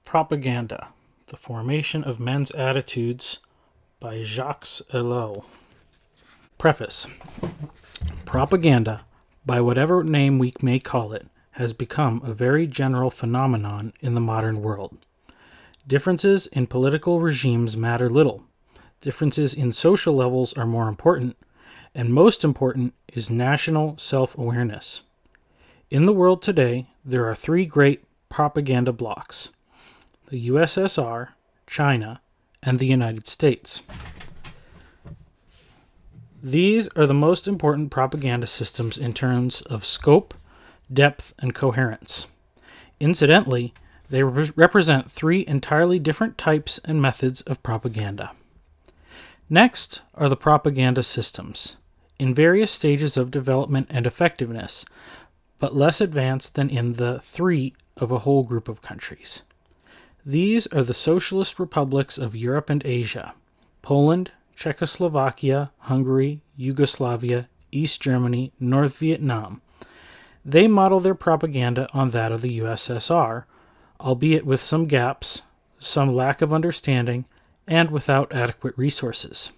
Propaganda: The Formation of Men's Attitudes by Jacques Ellul. Preface. Propaganda, by whatever name we may call it, has become a very general phenomenon in the modern world. Differences in political regimes matter little. Differences in social levels are more important, and most important is national self-awareness. In the world today, there are three great propaganda blocks: the USSR, China, and the United States. These are the most important propaganda systems in terms of scope, depth, and coherence. Incidentally, they represent three entirely different types and methods of propaganda. Next are the propaganda systems, in various stages of development and effectiveness, but less advanced than in the three of a whole group of countries. These are the socialist republics of Europe and Asia: Poland, Czechoslovakia, Hungary, Yugoslavia, East Germany, North Vietnam. They model their propaganda on that of the USSR, albeit with some gaps, some lack of understanding, and without adequate resources.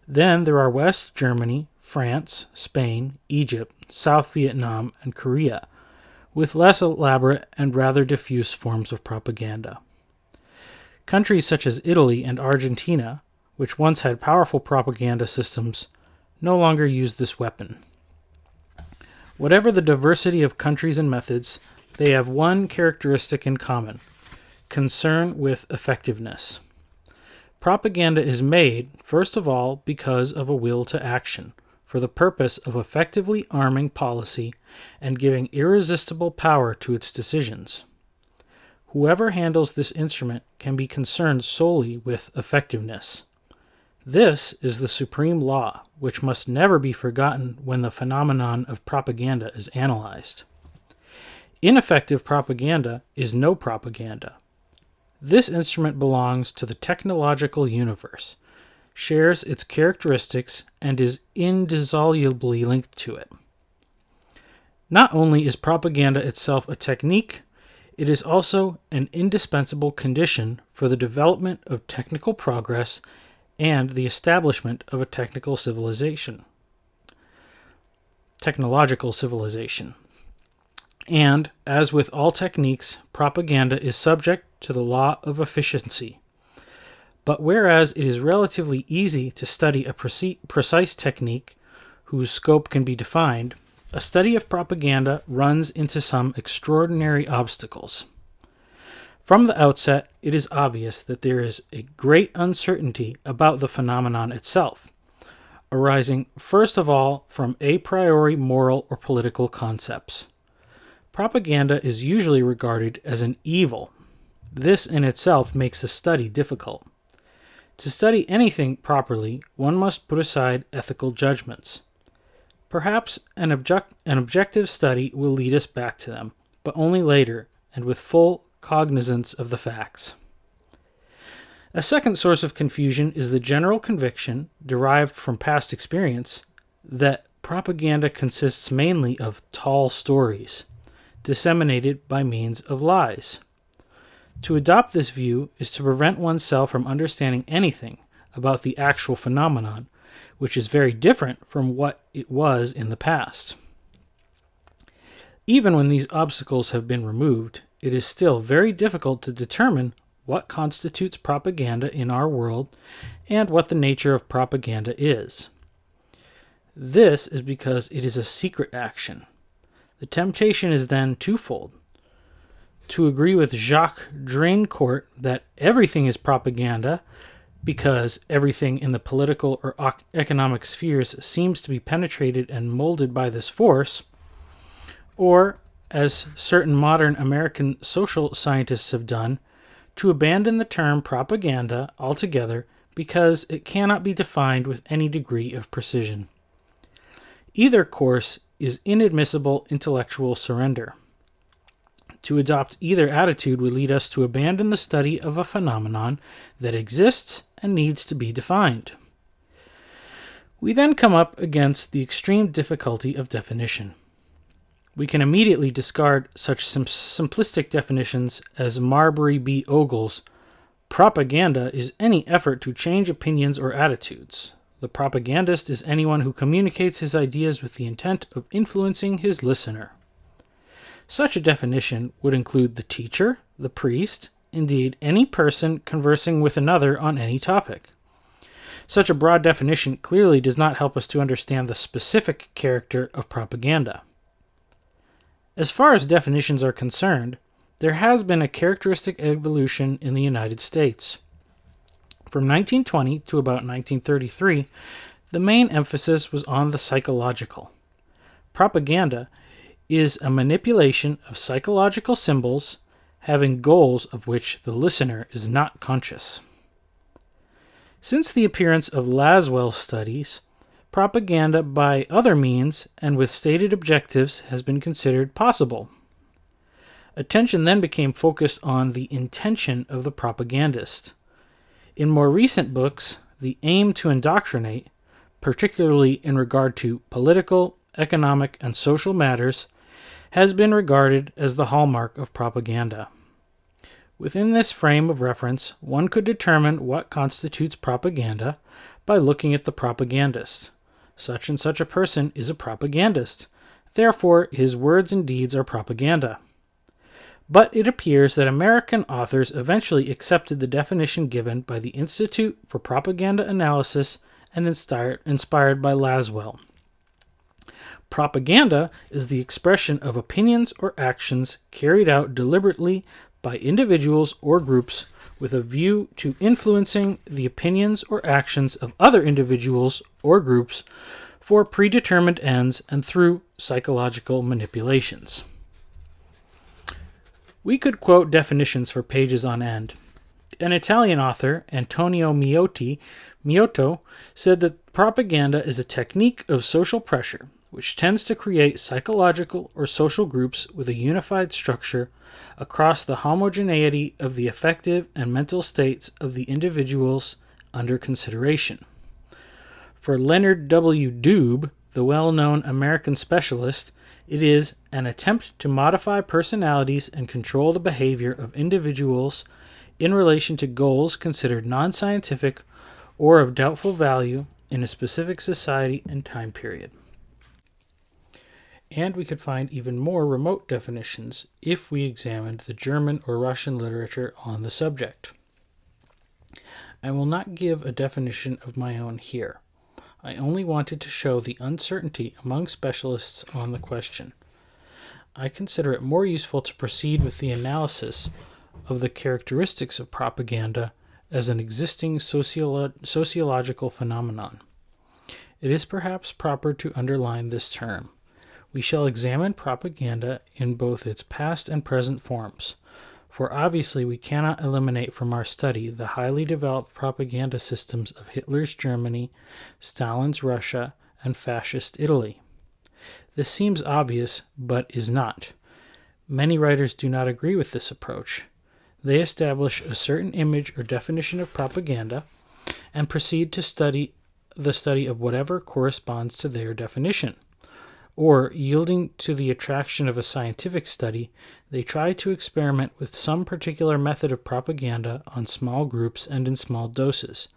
Then there are West Germany, France, Spain, Egypt, South Vietnam, and Korea, with less elaborate and rather diffuse forms of propaganda. Countries such as Italy and Argentina, which once had powerful propaganda systems, no longer use this weapon. Whatever the diversity of countries and methods, they have one characteristic in common: concern with effectiveness. Propaganda is made, first of all, because of a will to action, for the purpose of effectively arming policy and giving irresistible power to its decisions. Whoever handles this instrument can be concerned solely with effectiveness. This is the supreme law, which must never be forgotten when the phenomenon of propaganda is analyzed. Ineffective propaganda is no propaganda. This instrument belongs to the technological universe, shares its characteristics, and is indissolubly linked to it. Not only is propaganda itself a technique, it is also an indispensable condition for the development of technical progress and the establishment of a technological civilization. And, as with all techniques, propaganda is subject to the law of efficiency. But whereas it is relatively easy to study a precise technique whose scope can be defined, a study of propaganda runs into some extraordinary obstacles. From the outset, it is obvious that there is a great uncertainty about the phenomenon itself, arising first of all from a priori moral or political concepts. Propaganda is usually regarded as an evil. This in itself makes the study difficult. To study anything properly, one must put aside ethical judgments. Perhaps an objective study will lead us back to them, but only later, and with full cognizance of the facts. A second source of confusion is the general conviction, derived from past experience, that propaganda consists mainly of tall stories, disseminated by means of lies. To adopt this view is to prevent oneself from understanding anything about the actual phenomenon, which is very different from what it was in the past. Even when these obstacles have been removed, it is still very difficult to determine what constitutes propaganda in our world and what the nature of propaganda is. This is because it is a secret action. The temptation is then twofold: to agree with Jacques Ellul that everything is propaganda because everything in the political or economic spheres seems to be penetrated and molded by this force, or, as certain modern American social scientists have done, to abandon the term propaganda altogether because it cannot be defined with any degree of precision. Either course is inadmissible intellectual surrender. To adopt either attitude would lead us to abandon the study of a phenomenon that exists and needs to be defined. We then come up against the extreme difficulty of definition. We can immediately discard such simplistic definitions as Marbury B. Ogle's propaganda is any effort to change opinions or attitudes. The propagandist is anyone who communicates his ideas with the intent of influencing his listener. Such a definition would include the teacher, the priest, indeed any person conversing with another on any topic. Such a broad definition clearly does not help us to understand the specific character of propaganda. As far as definitions are concerned, there has been a characteristic evolution in the United States. From 1920 to about 1933, the main emphasis was on the psychological. Propaganda is a manipulation of psychological symbols having goals of which the listener is not conscious. Since the appearance of Laswell's studies, propaganda by other means and with stated objectives has been considered possible. Attention then became focused on the intention of the propagandist. In more recent books, the aim to indoctrinate, particularly in regard to political, economic, and social matters, has been regarded as the hallmark of propaganda. Within this frame of reference, one could determine what constitutes propaganda by looking at the propagandist. Such and such a person is a propagandist. Therefore, his words and deeds are propaganda. But it appears that American authors eventually accepted the definition given by the Institute for Propaganda Analysis and inspired by Laswell. Propaganda is the expression of opinions or actions carried out deliberately by individuals or groups with a view to influencing the opinions or actions of other individuals or groups for predetermined ends and through psychological manipulations. We could quote definitions for pages on end. An Italian author, Antonio Miotto, said that propaganda is a technique of social pressure which tends to create psychological or social groups with a unified structure across the homogeneity of the affective and mental states of the individuals under consideration. For Leonard W. Doob, the well-known American specialist, it is an attempt to modify personalities and control the behavior of individuals in relation to goals considered non-scientific or of doubtful value in a specific society and time period. And we could find even more remote definitions if we examined the German or Russian literature on the subject. I will not give a definition of my own here. I only wanted to show the uncertainty among specialists on the question. I consider it more useful to proceed with the analysis of the characteristics of propaganda as an existing sociological phenomenon. It is perhaps proper to underline this term. We shall examine propaganda in both its past and present forms, for obviously we cannot eliminate from our study the highly developed propaganda systems of Hitler's Germany, Stalin's Russia, and fascist Italy. This seems obvious, but is not. Many writers do not agree with this approach. They establish a certain image or definition of propaganda and proceed to study of whatever corresponds to their definition. Or, yielding to the attraction of a scientific study, they try to experiment with some particular method of propaganda on small groups and in small doses,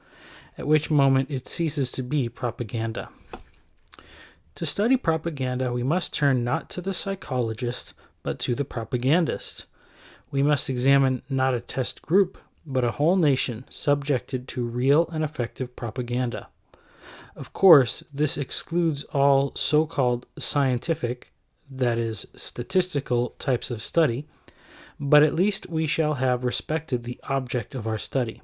at which moment it ceases to be propaganda. To study propaganda, we must turn not to the psychologist, but to the propagandist. We must examine not a test group, but a whole nation subjected to real and effective propaganda. Of course, this excludes all so-called scientific, that is, statistical types of study, but at least we shall have respected the object of our study.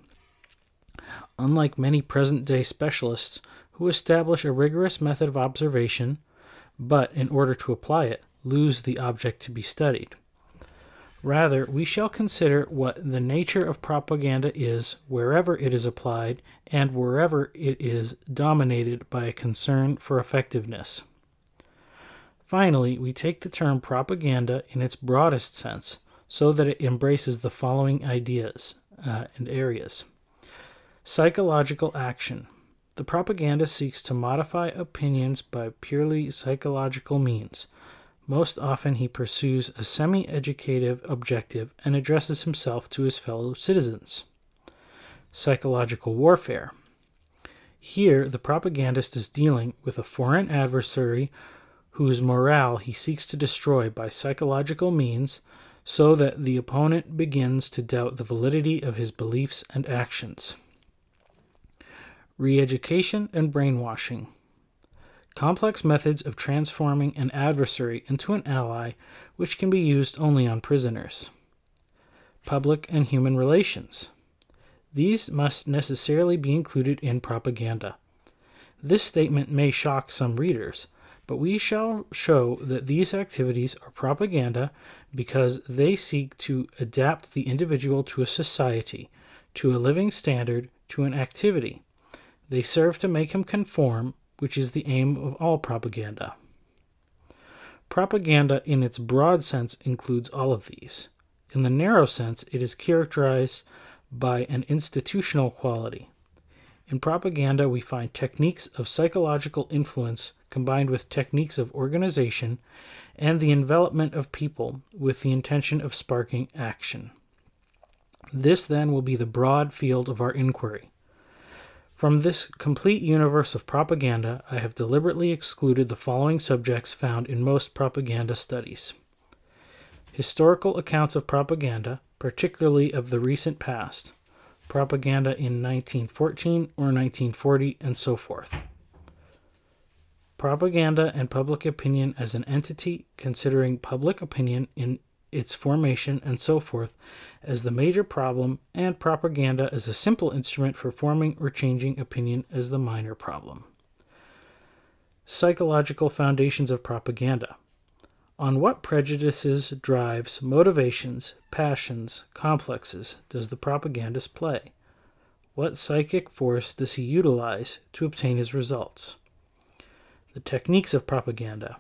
Unlike many present-day specialists who establish a rigorous method of observation, but, in order to apply it, lose the object to be studied. Rather, we shall consider what the nature of propaganda is wherever it is applied and wherever it is dominated by a concern for effectiveness. Finally, we take the term propaganda in its broadest sense, so that it embraces the following ideas and areas. Psychological action. The propaganda seeks to modify opinions by purely psychological means, Most often he pursues a semi-educative objective and addresses himself to his fellow citizens. Psychological warfare. Here, the propagandist is dealing with a foreign adversary whose morale he seeks to destroy by psychological means so that the opponent begins to doubt the validity of his beliefs and actions. Re-education and brainwashing. Complex methods of transforming an adversary into an ally which can be used only on prisoners. Public and human relations. These must necessarily be included in propaganda. This statement may shock some readers, but we shall show that these activities are propaganda because they seek to adapt the individual to a society, to a living standard, to an activity. They serve to make him conform, which is the aim of all propaganda. Propaganda in its broad sense includes all of these. In the narrow sense, it is characterized by an institutional quality. In propaganda, we find techniques of psychological influence combined with techniques of organization and the envelopment of people with the intention of sparking action. This, then, will be the broad field of our inquiry. From this complete universe of propaganda, I have deliberately excluded the following subjects found in most propaganda studies. Historical accounts of propaganda, particularly of the recent past, propaganda in 1914 or 1940, and so forth. Propaganda and public opinion as an entity, considering public opinion in its formation and so forth as the major problem, and propaganda as a simple instrument for forming or changing opinion as the minor problem. Psychological foundations of propaganda. On what prejudices, drives, motivations, passions, complexes does the propagandist play? What psychic force does he utilize to obtain his results? The techniques of propaganda.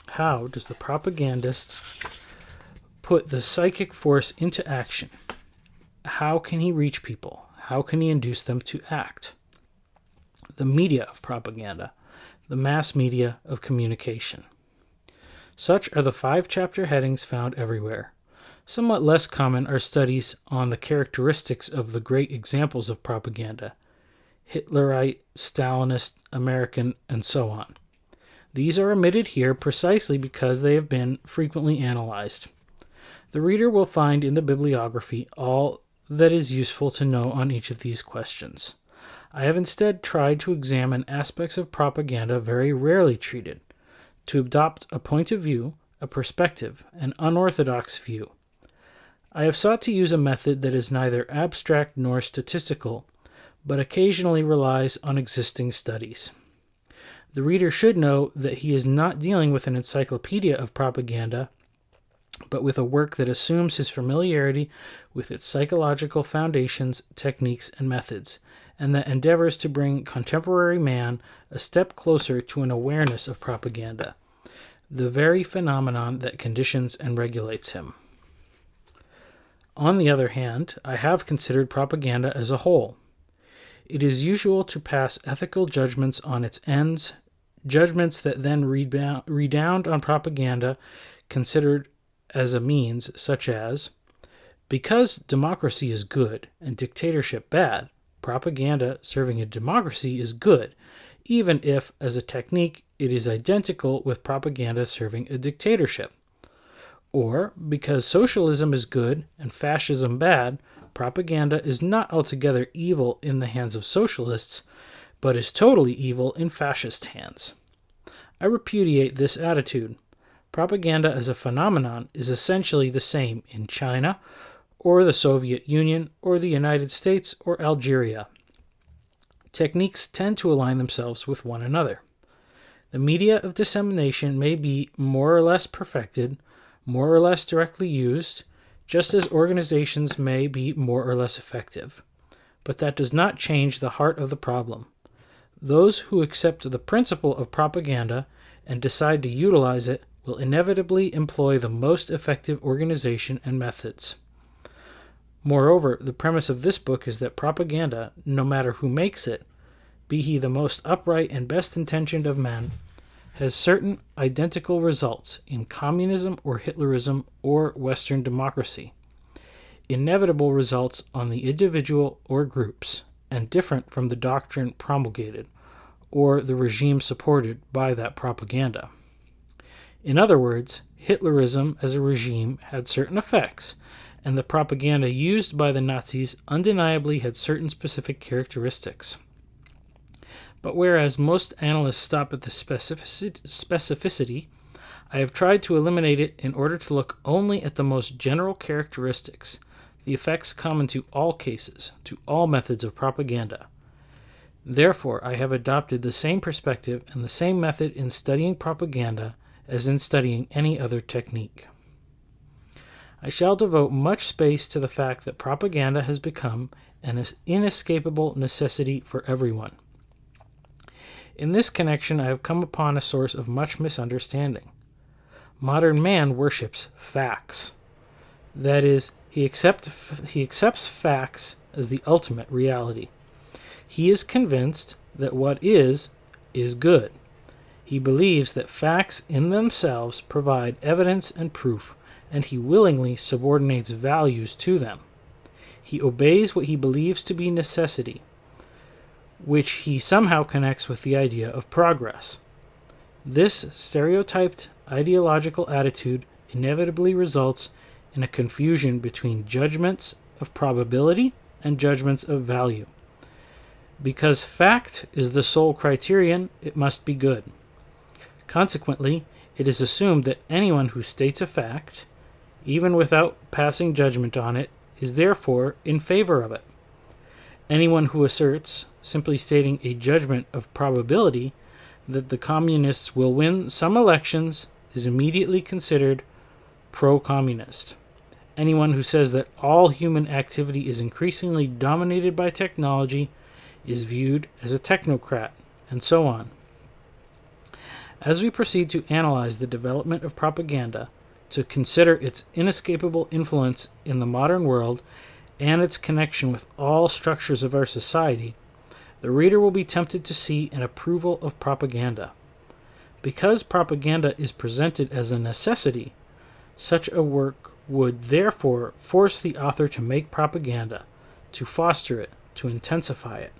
How does the propagandist put the psychic force into action? How can he reach people? How can he induce them to act? The media of propaganda. The mass media of communication. Such are the 5-chapter headings found everywhere. Somewhat less common are studies on the characteristics of the great examples of propaganda, Hitlerite, Stalinist, American, and so on. These are omitted here precisely because they have been frequently analyzed. The reader will find in the bibliography all that is useful to know on each of these questions. I have instead tried to examine aspects of propaganda very rarely treated, to adopt a point of view, a perspective, an unorthodox view. I have sought to use a method that is neither abstract nor statistical, but occasionally relies on existing studies. The reader should know that he is not dealing with an encyclopedia of propaganda, but with a work that assumes his familiarity with its psychological foundations, techniques, and methods, and that endeavors to bring contemporary man a step closer to an awareness of propaganda, the very phenomenon that conditions and regulates him. On the other hand, I have considered propaganda as a whole. It is usual to pass ethical judgments on its ends, judgments that then redound on propaganda considered as a means, such as, because democracy is good and dictatorship bad, propaganda serving a democracy is good, even if, as a technique, it is identical with propaganda serving a dictatorship. Or, because socialism is good and fascism bad, propaganda is not altogether evil in the hands of socialists, but is totally evil in fascist hands. I repudiate this attitude. Propaganda as a phenomenon is essentially the same in China, or the Soviet Union, or the United States, or Algeria. Techniques tend to align themselves with one another. The media of dissemination may be more or less perfected, more or less directly used, just as organizations may be more or less effective. But that does not change the heart of the problem. Those who accept the principle of propaganda and decide to utilize it will inevitably employ the most effective organization and methods. Moreover, the premise of this book is that propaganda, no matter who makes it, be he the most upright and best-intentioned of men, has certain identical results in communism or Hitlerism or Western democracy, inevitable results on the individual or groups, and different from the doctrine promulgated or the regime supported by that propaganda. In other words, Hitlerism as a regime had certain effects, and the propaganda used by the Nazis undeniably had certain specific characteristics. But whereas most analysts stop at the specificity, I have tried to eliminate it in order to look only at the most general characteristics, the effects common to all cases, to all methods of propaganda. Therefore, I have adopted the same perspective and the same method in studying propaganda as in studying any other technique. I shall devote much space to the fact that propaganda has become an inescapable necessity for everyone. In this connection, I have come upon a source of much misunderstanding. Modern man worships facts. That is, he accepts facts as the ultimate reality. He is convinced that what is good. He believes that facts in themselves provide evidence and proof, and he willingly subordinates values to them. He obeys what he believes to be necessity, which he somehow connects with the idea of progress. This stereotyped ideological attitude inevitably results in a confusion between judgments of probability and judgments of value. Because fact is the sole criterion, it must be good. Consequently, it is assumed that anyone who states a fact, even without passing judgment on it, is therefore in favor of it. Anyone who asserts, simply stating a judgment of probability, that the communists will win some elections is immediately considered pro-communist. Anyone who says that all human activity is increasingly dominated by technology is viewed as a technocrat, and so on. As we proceed to analyze the development of propaganda, to consider its inescapable influence in the modern world and its connection with all structures of our society, the reader will be tempted to see an approval of propaganda. Because propaganda is presented as a necessity, such a work would therefore force the author to make propaganda, to foster it, to intensify it.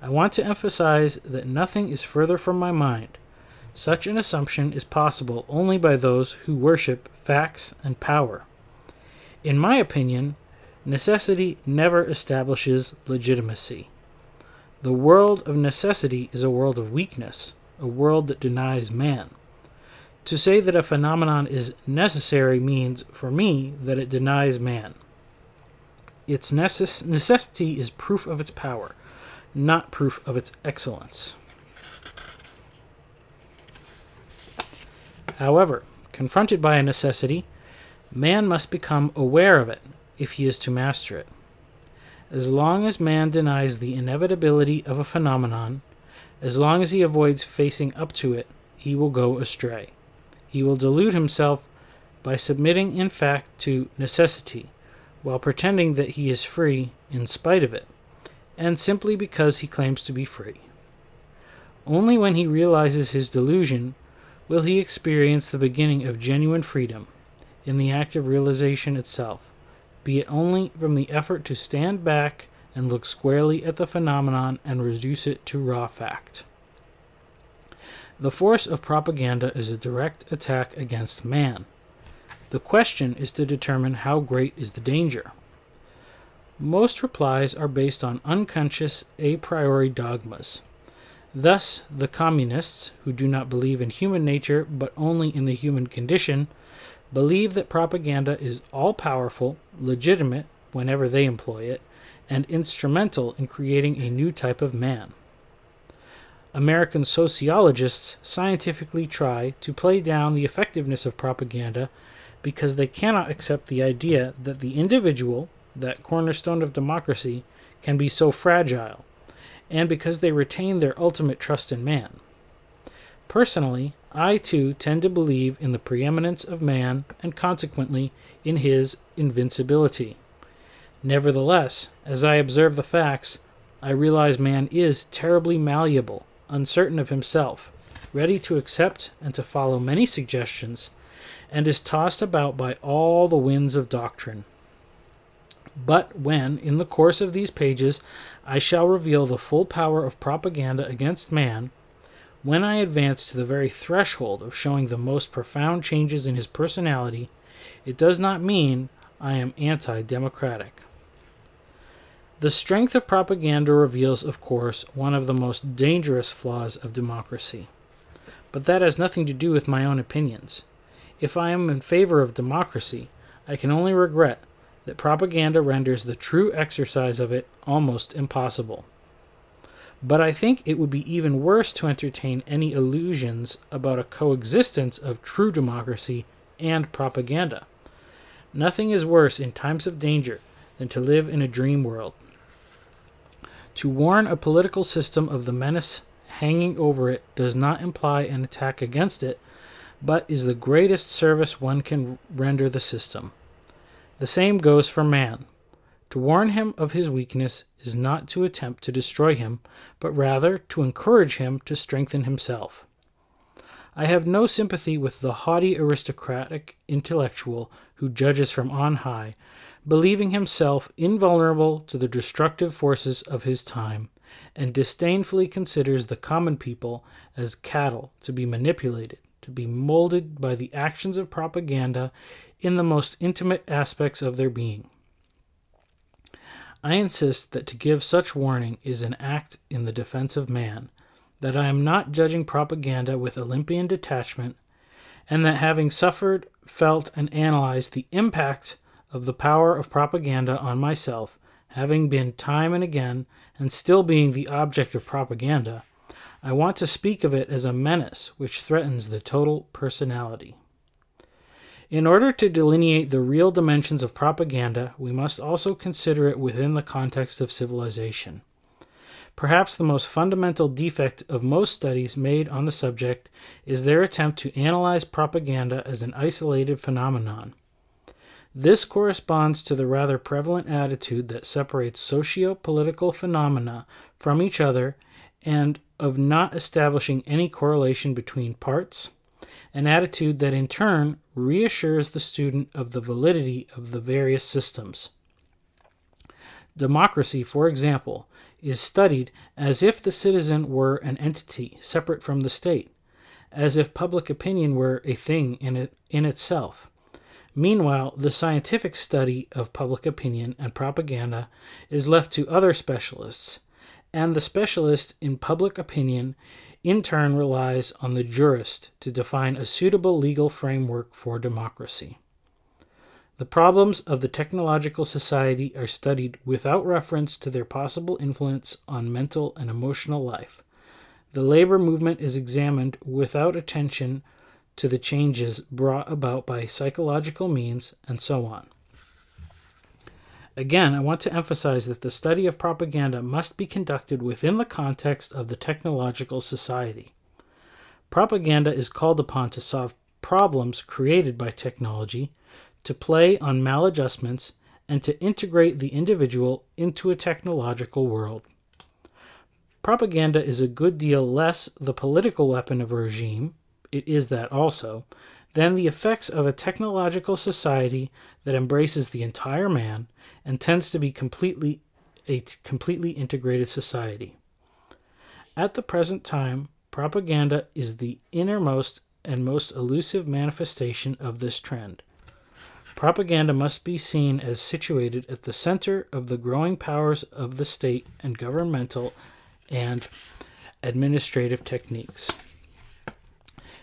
I want to emphasize that nothing is further from my mind. Such an assumption is possible only by those who worship facts and power. In my opinion, necessity never establishes legitimacy. The world of necessity is a world of weakness, a world that denies man. To say that a phenomenon is necessary means, for me, that it denies man. Its necessity is proof of its power, not proof of its excellence. However, confronted by a necessity, man must become aware of it if he is to master it. As long as man denies the inevitability of a phenomenon, as long as he avoids facing up to it, he will go astray. He will delude himself by submitting in fact to necessity, while pretending that he is free in spite of it, and simply because he claims to be free. Only when he realizes his delusion will he experience the beginning of genuine freedom, in the act of realization itself, be it only from the effort to stand back and look squarely at the phenomenon and reduce it to raw fact. The force of propaganda is a direct attack against man. The question is to determine how great is the danger. Most replies are based on unconscious a priori dogmas. Thus, the communists, who do not believe in human nature but only in the human condition, believe that propaganda is all-powerful, legitimate whenever they employ it, and instrumental in creating a new type of man. American sociologists scientifically try to play down the effectiveness of propaganda because they cannot accept the idea that the individual, that cornerstone of democracy, can be so fragile, and because they retain their ultimate trust in man. Personally, I too tend to believe in the preeminence of man and consequently in his invincibility. Nevertheless, as I observe the facts, I realize man is terribly malleable, uncertain of himself, ready to accept and to follow many suggestions, and is tossed about by all the winds of doctrine. But when, in the course of these pages, I shall reveal the full power of propaganda against man, when I advance to the very threshold of showing the most profound changes in his personality, it does not mean I am anti-democratic. The strength of propaganda reveals, of course, one of the most dangerous flaws of democracy. But that has nothing to do with my own opinions. If I am in favor of democracy, I can only regret that propaganda renders the true exercise of it almost impossible. But I think it would be even worse to entertain any illusions about a coexistence of true democracy and propaganda. Nothing is worse in times of danger than to live in a dream world. To warn a political system of the menace hanging over it does not imply an attack against it, but is the greatest service one can render the system. The same goes for man. To warn him of his weakness is not to attempt to destroy him, but rather to encourage him to strengthen himself. I have no sympathy with the haughty aristocratic intellectual who judges from on high, believing himself invulnerable to the destructive forces of his time, and disdainfully considers the common people as cattle to be manipulated, to be molded by the actions of propaganda in the most intimate aspects of their being. I insist that to give such warning is an act in the defense of man, that I am not judging propaganda with Olympian detachment, and that having suffered, felt, and analyzed the impact of the power of propaganda on myself, having been time and again, and still being the object of propaganda, I want to speak of it as a menace which threatens the total personality. In order to delineate the real dimensions of propaganda, we must also consider it within the context of civilization. Perhaps the most fundamental defect of most studies made on the subject is their attempt to analyze propaganda as an isolated phenomenon. This corresponds to the rather prevalent attitude that separates socio-political phenomena from each other and of not establishing any correlation between parts, an attitude that in turn reassures the student of the validity of the various systems. Democracy, for example, is studied as if the citizen were an entity separate from the state, as if public opinion were a thing in itself. Meanwhile, the scientific study of public opinion and propaganda is left to other specialists, and the specialist in public opinion in turn relies on the jurist to define a suitable legal framework for democracy. The problems of the technological society are studied without reference to their possible influence on mental and emotional life. The labor movement is examined without attention to the changes brought about by psychological means, and so on. Again, I want to emphasize that the study of propaganda must be conducted within the context of the technological society. Propaganda is called upon to solve problems created by technology, to play on maladjustments, and to integrate the individual into a technological world. Propaganda is a good deal less the political weapon of a regime, it is that also, than the effects of a technological society that embraces the entire man and tends to be a completely integrated society. At the present time, propaganda is the innermost and most elusive manifestation of this trend. Propaganda must be seen as situated at the center of the growing powers of the state and governmental and administrative techniques.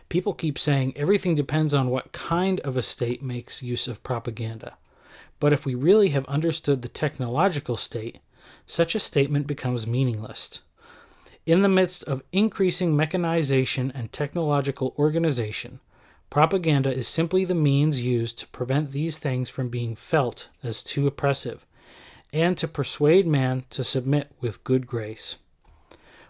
People keep saying everything depends on what kind of a state makes use of propaganda. But if we really have understood the technological state, such a statement becomes meaningless. In the midst of increasing mechanization and technological organization, propaganda is simply the means used to prevent these things from being felt as too oppressive, and to persuade man to submit with good grace.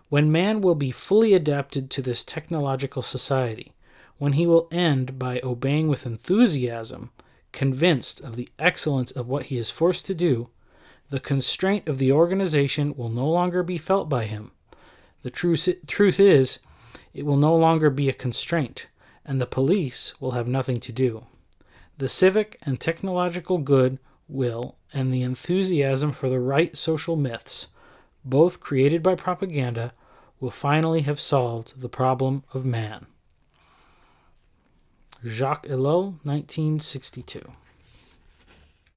When man will be fully adapted to this technological society, when he will end by obeying with enthusiasm, convinced of the excellence of what he is forced to do, the constraint of the organization will no longer be felt by him. The truth is, It will no longer be a constraint, and the police will have nothing to do. The civic and technological good will, and the enthusiasm for the right social myths, both created by propaganda, will finally have solved the problem of man. Jacques Ellul, 1962.